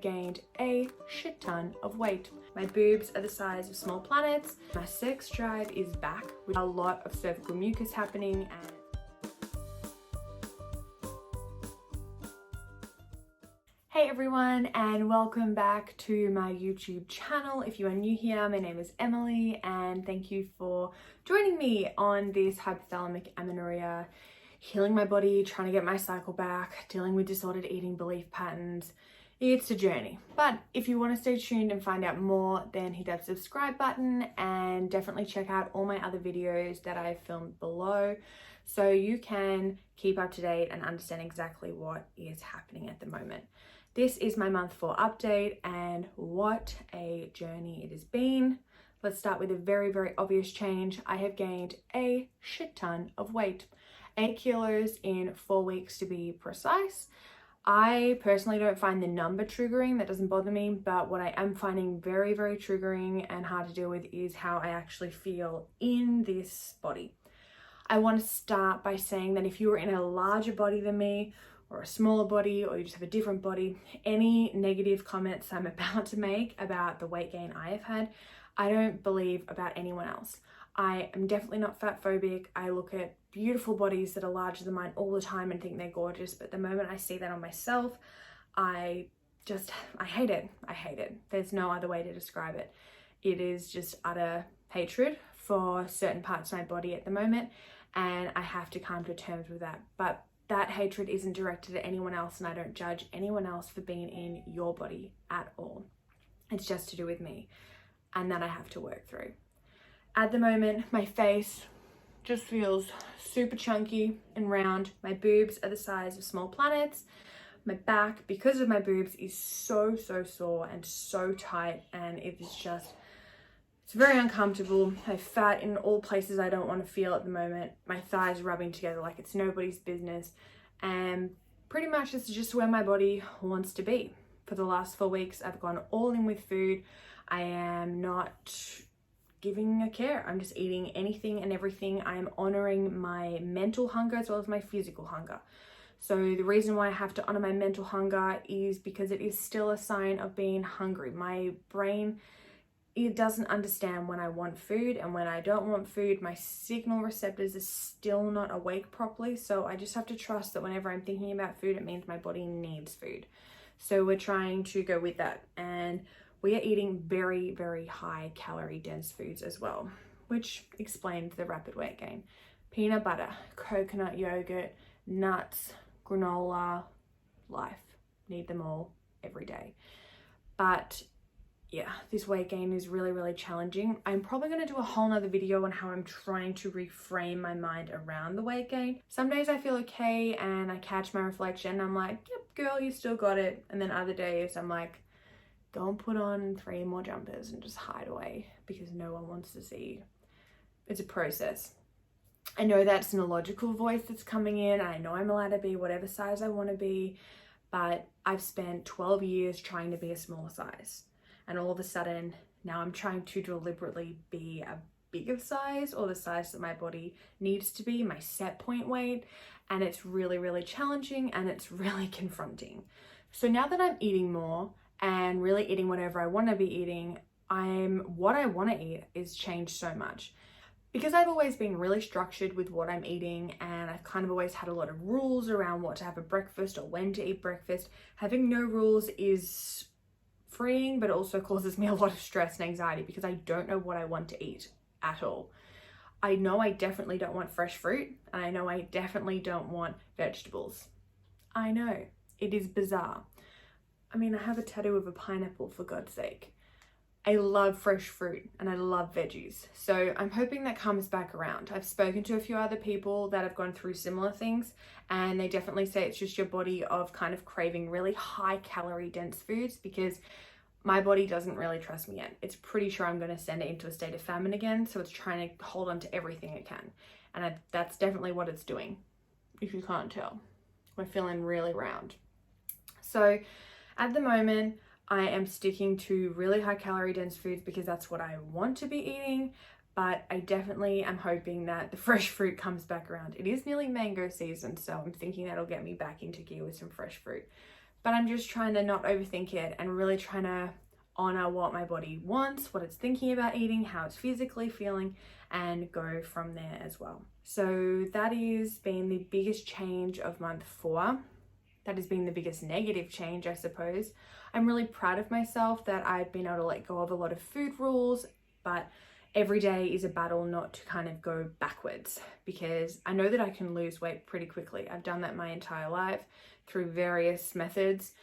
gained a shit ton of weight. My boobs are the size of small planets. My sex drive is back with a lot of cervical mucus happening. Hey everyone, and welcome back to my YouTube channel. If you are new here, my name is Emily and thank you for joining me on this hypothalamic amenorrhea, healing my body, trying to get my cycle back, dealing with disordered eating belief patterns. It's a journey, but if you want to stay tuned and find out more, then hit that subscribe button and definitely check out all my other videos that I've filmed below so you can keep up to date and understand exactly what is happening at the moment. This is my month 4 update and what a journey it has been. Let's start with a very, very obvious change. I have gained a shit ton of weight, 8 kilos in 4 weeks to be precise. I personally don't find the number triggering, that doesn't bother me, but what I am finding very, very triggering and hard to deal with is how I actually feel in this body. I want to start by saying that if you were in a larger body than me, or a smaller body, or you just have a different body, any negative comments I'm about to make about the weight gain I have had, I don't believe about anyone else. I am definitely not fat phobic. I look at beautiful bodies that are larger than mine all the time and think they're gorgeous, but the moment I see that on myself, I hate it. I hate it. There's no other way to describe it. It is just utter hatred for certain parts of my body at the moment, and I have to come to terms with that. But that hatred isn't directed at anyone else, and I don't judge anyone else for being in your body at all. It's just to do with me, and that I have to work through. At the moment, my face just feels super chunky and round. My boobs are the size of small planets. My back, because of my boobs, is so sore and so tight, and it is just, it's very uncomfortable. I have fat in all places I don't want to feel at the moment. My thighs rubbing together like it's nobody's business. And pretty much this is just where my body wants to be. For the last 4 weeks, I've gone all in with food. I am not giving a care. I'm just eating anything and everything. I am honoring my mental hunger as well as my physical hunger. So the reason why I have to honor my mental hunger is because it is still a sign of being hungry. My brain, it doesn't understand when I want food and when I don't want food. My signal receptors are still not awake properly. So I just have to trust that whenever I'm thinking about food, it means my body needs food. So we're trying to go with that. And we are eating very, very high calorie dense foods as well, which explains the rapid weight gain. Peanut butter, coconut yogurt, nuts, granola, life. Need them all every day. But yeah, this weight gain is really, really challenging. I'm probably going to do a whole nother video on how I'm trying to reframe my mind around the weight gain. Some days I feel okay and I catch my reflection and I'm like, yep, girl, you still got it. And then other days I'm like, go and put on 3 more jumpers and just hide away because no one wants to see you. It's a process. I know that's an illogical voice that's coming in. I know I'm allowed to be whatever size I want to be, but I've spent 12 years trying to be a smaller size. And all of a sudden, now I'm trying to deliberately be a bigger size, or the size that my body needs to be, my set point weight. And it's really, really challenging and it's really confronting. So now that I'm eating more and really eating whatever I want to be eating, what I want to eat is changed so much. Because I've always been really structured with what I'm eating, and I've kind of always had a lot of rules around what to have at breakfast or when to eat breakfast. Having no rules is freeing, but also causes me a lot of stress and anxiety because I don't know what I want to eat at all. I know I definitely don't want fresh fruit, and I know I definitely don't want vegetables. I know, it is bizarre. I mean, I have a tattoo of a pineapple, for God's sake. I love fresh fruit and I love veggies. So I'm hoping that comes back around. I've spoken to a few other people that have gone through similar things, and they definitely say it's just your body of kind of craving really high calorie dense foods, because my body doesn't really trust me yet. It's pretty sure I'm going to send it into a state of famine again. So it's trying to hold on to everything it can. And that's definitely what it's doing, if you can't tell. We're feeling really round. So at the moment, I am sticking to really high calorie dense foods because that's what I want to be eating, but I definitely am hoping that the fresh fruit comes back around. It is nearly mango season, so I'm thinking that'll get me back into gear with some fresh fruit. but I'm just trying to not overthink it and really trying to honor what my body wants, what it's thinking about eating, how it's physically feeling, and go from there as well. So that has been the biggest change of month 4. That has been the biggest negative change, I suppose. I'm really proud of myself that I've been able to let go of a lot of food rules, but every day is a battle not to kind of go backwards, because I know that I can lose weight pretty quickly. I've done that my entire life through various methods.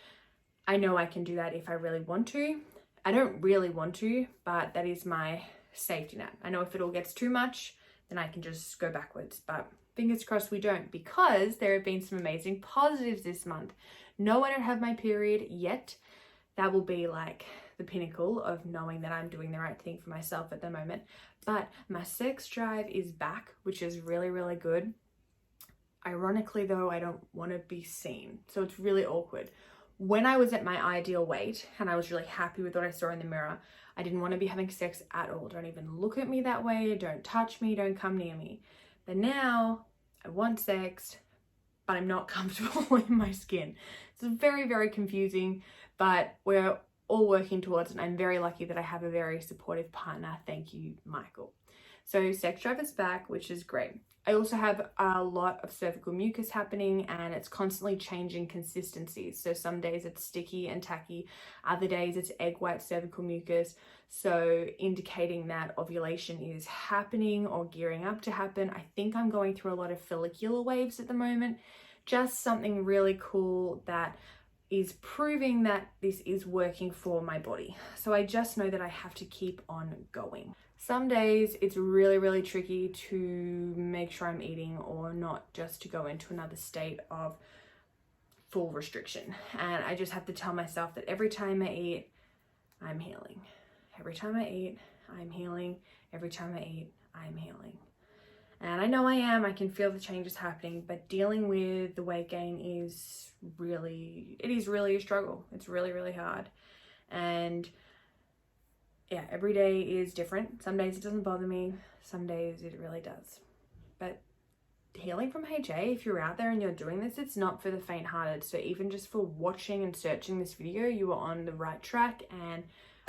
I know I can do that if I really want to. I don't really want to, but that is my safety net. I know if it all gets too much, then I can just go backwards, but fingers crossed we don't, because there have been some amazing positives this month. No, I don't have my period yet. That will be like the pinnacle of knowing that I'm doing the right thing for myself at the moment. But my sex drive is back, which is really, really good. Ironically though, I don't want to be seen, so it's really awkward. When I was at my ideal weight and I was really happy with what I saw in the mirror, I didn't want to be having sex at all. Don't even look at me that way, don't touch me, don't come near me. But now I want sex, but I'm not comfortable in my skin. It's very, very confusing, but we're all working towards it. And I'm very lucky that I have a very supportive partner. Thank you, Michael. So sex drive is back, which is great. I also have a lot of cervical mucus happening, and it's constantly changing consistencies. So some days it's sticky and tacky, other days it's egg white cervical mucus. So indicating that ovulation is happening or gearing up to happen. I think I'm going through a lot of follicular waves at the moment. Just something really cool that is proving that this is working for my body. So I just know that I have to keep on going. Some days it's really, really tricky to make sure I'm eating or not, just to go into another state of full restriction. And I just have to tell myself that every time I eat, I'm healing. Every time I eat, I'm healing. Every time I eat, I'm healing. And I know I am. I can feel the changes happening, but dealing with the weight gain is really a struggle. It's really, really hard. And yeah, every day is different. Some days it doesn't bother me. Some days it really does. But healing from HA, if you're out there and you're doing this, it's not for the faint-hearted. So even just for watching and searching this video, you are on the right track, and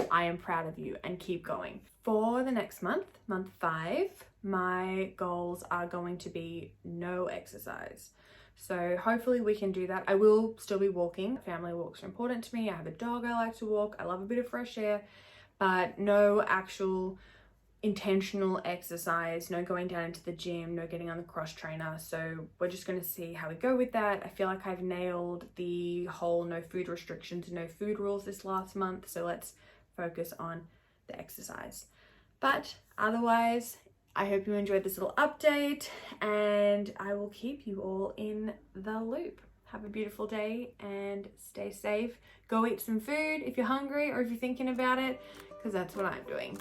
I am proud of you, and keep going. For the next month, month 5, my goals are going to be no exercise. So hopefully we can do that. I will still be walking. Family walks are important to me. I have a dog I like to walk. I love a bit of fresh air, but no actual intentional exercise, no going down into the gym, no getting on the cross trainer. So we're just going to see how we go with that. I feel like I've nailed the whole no food restrictions, no food rules this last month. So let's focus on the exercise. But otherwise, I hope you enjoyed this little update, and I will keep you all in the loop. Have a beautiful day and stay safe. Go eat some food if you're hungry or if you're thinking about it, because that's what I'm doing.